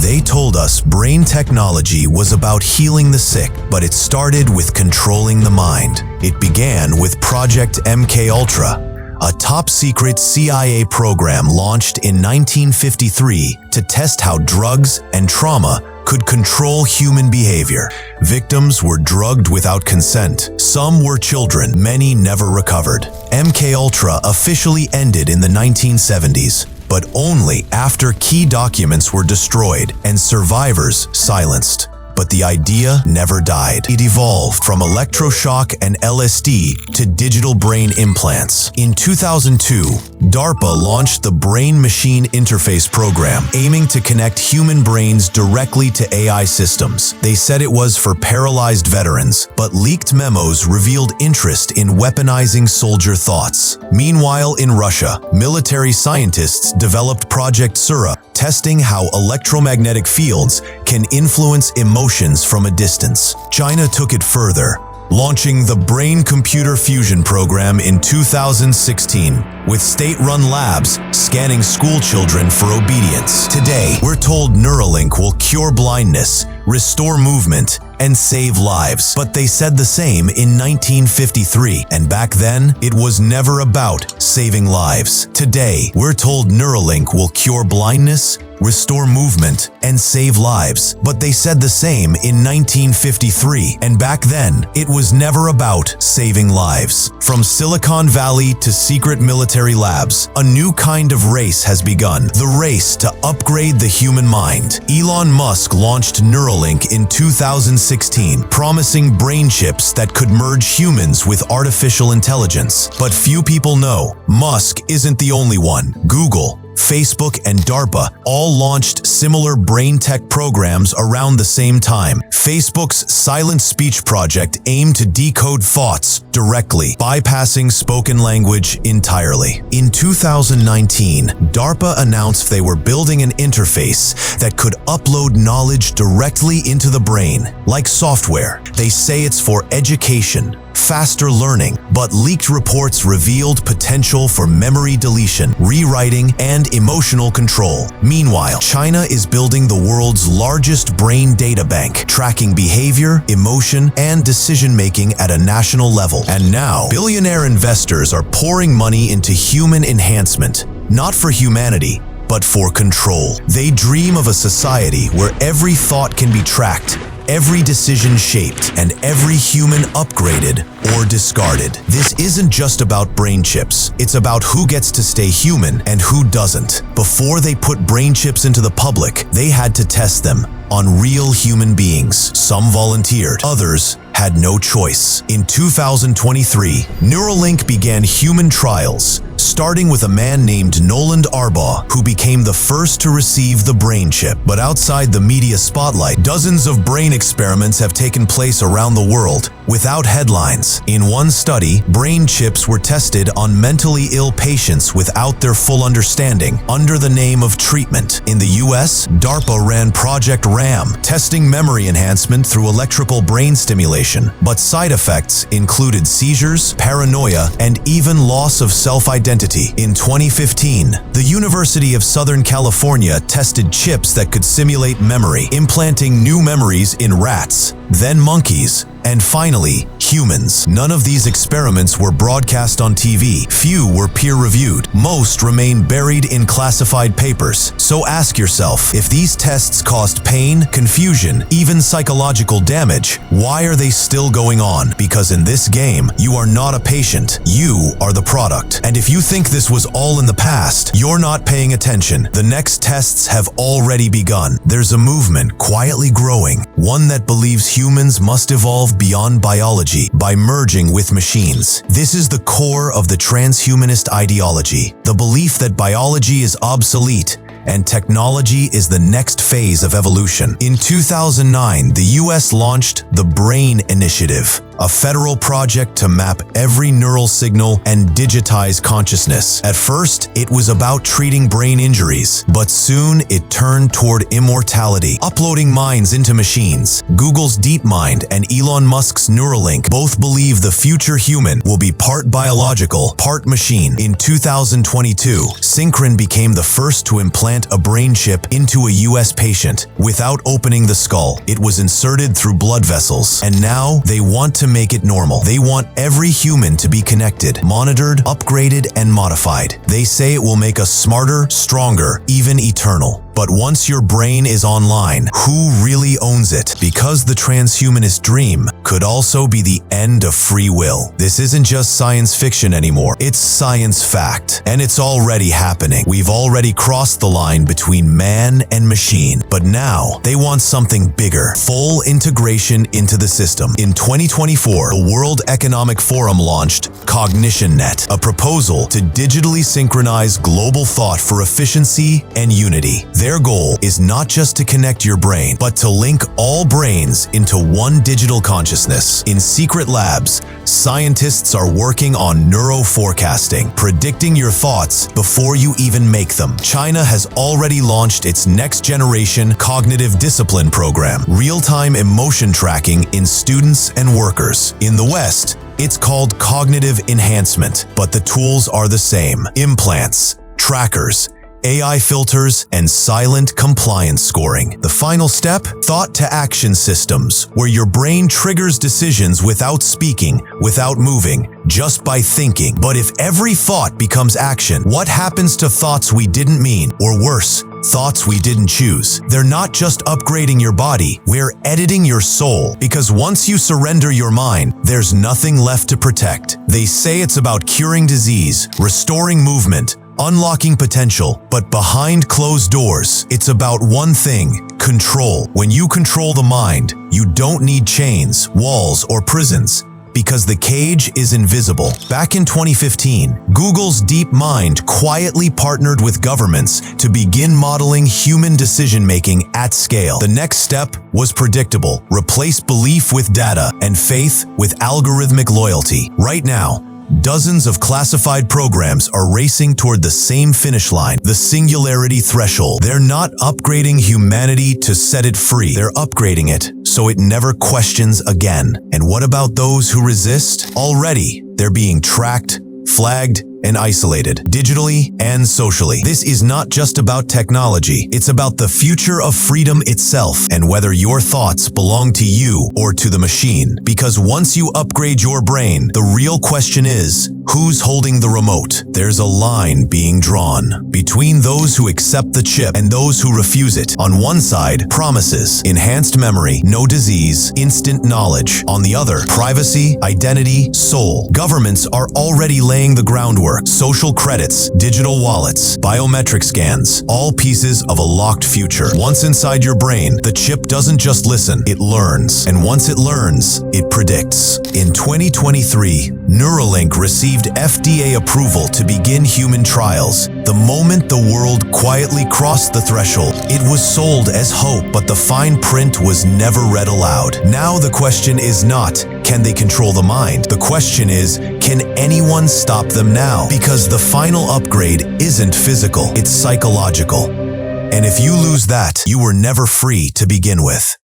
They told us brain technology was about healing the sick, but it started with controlling the mind. It began with Project MKUltra, a top-secret CIA program launched in 1953 to test how drugs and trauma could control human behavior. Victims were drugged without consent. Some were children, many never recovered. MKUltra officially ended in the 1970s, but only after key documents were destroyed and survivors silenced. But the idea never died. It evolved from electroshock and LSD to digital brain implants. In 2002, DARPA launched the Brain-Machine Interface program, aiming to connect human brains directly to AI systems. They said it was for paralyzed veterans, but leaked memos revealed interest in weaponizing soldier thoughts. Meanwhile, in Russia, military scientists developed Project Sura, testing how electromagnetic fields can influence emotions from a distance. China took it further, launching the Brain-Computer Fusion program in 2016, with state-run labs scanning school children for obedience. Today, we're told Neuralink will cure blindness, restore movement, and save lives. But they said the same in 1953, and back then, it was never about saving lives. Today, we're told Neuralink will cure blindness, restore movement, and save lives. But they said the same in 1953, and back then, it was never about saving lives. From Silicon Valley to secret military labs, a new kind of race has begun. The race to upgrade the human mind. Elon Musk launched Neuralink in 2016, promising brain chips that could merge humans with artificial intelligence. But few people know, Musk isn't the only one. Google, Facebook, and DARPA all launched similar brain tech programs around the same time. Facebook's Silent Speech project aimed to decode thoughts directly, bypassing spoken language entirely. In 2019, DARPA announced they were building an interface that could upload knowledge directly into the brain, like software. They say it's for education, faster learning, but leaked reports revealed potential for memory deletion, rewriting, and emotional control. Meanwhile, China is building the world's largest brain data bank, tracking behavior, emotion, and decision-making at a national level. And now, billionaire investors are pouring money into human enhancement, not for humanity, but for control. They dream of a society where every thought can be tracked, every decision shaped, and every human upgraded or discarded. This isn't just about brain chips. It's about who gets to stay human and who doesn't. Before they put brain chips into the public, they had to test them on real human beings. Some volunteered, others had no choice. In 2023, Neuralink began human trials, starting with a man named Noland Arbaugh, who became the first to receive the brain chip. But outside the media spotlight, dozens of brain experiments have taken place around the world without headlines. In one study, brain chips were tested on mentally ill patients without their full understanding, under the name of treatment. In the US, DARPA ran Project RAM, testing memory enhancement through electrical brain stimulation. But side effects included seizures, paranoia, and even loss of self-identity. In 2015, the University of Southern California tested chips that could simulate memory, implanting new memories in rats, then monkeys, and finally, humans. None of these experiments were broadcast on TV. Few were peer-reviewed. Most remain buried in classified papers. So ask yourself, if these tests caused pain, confusion, even psychological damage, why are they still going on? Because in this game, you are not a patient. You are the product. And if you think this was all in the past, you're not paying attention. The next tests have already begun. There's a movement quietly growing, one that believes humans must evolve beyond biology by merging with machines. This is the core of the transhumanist ideology, the belief that biology is obsolete and technology is the next phase of evolution. In 2009, the US launched the Brain Initiative, a federal project to map every neural signal and digitize consciousness. At first, it was about treating brain injuries, but soon it turned toward immortality, uploading minds into machines, Google's DeepMind and Elon Musk's Neuralink both believe the future human will be part biological, part machine. In 2022, Synchron became the first to implant a brain chip into a US patient without opening the skull. It was inserted through blood vessels, and now they want to make it normal. They want every human to be connected, monitored, upgraded, and modified. They say it will make us smarter, stronger, even eternal. But once your brain is online, who really owns it? Because the transhumanist dream could also be the end of free will. This isn't just science fiction anymore. It's science fact. And it's already happening. We've already crossed the line between man and machine. But now, they want something bigger. Full integration into the system. In 2024, the World Economic Forum launched CognitionNet, a proposal to digitally synchronize global thought for efficiency and unity. Their goal is not just to connect your brain, but to link all brains into one digital consciousness. In secret labs, scientists are working on neuroforecasting, predicting your thoughts before you even make them. China has already launched its next-generation cognitive discipline program, real-time emotion tracking in students and workers. In the West, it's called cognitive enhancement, but the tools are the same: implants, trackers, AI filters, and silent compliance scoring. The final step? Thought-to-action systems, where your brain triggers decisions without speaking, without moving, just by thinking. But if every thought becomes action, what happens to thoughts we didn't mean? Or worse, thoughts we didn't choose? They're not just upgrading your body, we're editing your soul. Because once you surrender your mind, there's nothing left to protect. They say it's about curing disease, restoring movement, unlocking potential, but behind closed doors, it's about one thing: control. When you control the mind, you don't need chains, walls, or prisons, because the cage is invisible. Back in 2015, Google's DeepMind quietly partnered with governments to begin modeling human decision-making at scale. The next step was predictable: replace belief with data and faith with algorithmic loyalty. Right now, dozens of classified programs are racing toward the same finish line, the singularity threshold. They're not upgrading humanity to set it free. They're upgrading it so it never questions again. And what about those who resist? Already, they're being tracked, flagged, and isolated, digitally and socially. This is not just about technology. It's about the future of freedom itself, and whether your thoughts belong to you or to the machine. Because once you upgrade your brain, the real question is, who's holding the remote? There's a line being drawn between those who accept the chip and those who refuse it. On one side, promises, enhanced memory, no disease, instant knowledge. On the other, privacy, identity, soul. Governments are already laying the groundwork. Social credits, digital wallets, biometric scans, all pieces of a locked future. Once inside your brain, the chip doesn't just listen, it learns. And once it learns, it predicts. In 2023, Neuralink received FDA approval to begin human trials. The moment the world quietly crossed the threshold, it was sold as hope, but the fine print was never read aloud. Now the question is not, can they control the mind? The question is, can anyone stop them now? Because the final upgrade isn't physical, it's psychological. And if you lose that, you were never free to begin with.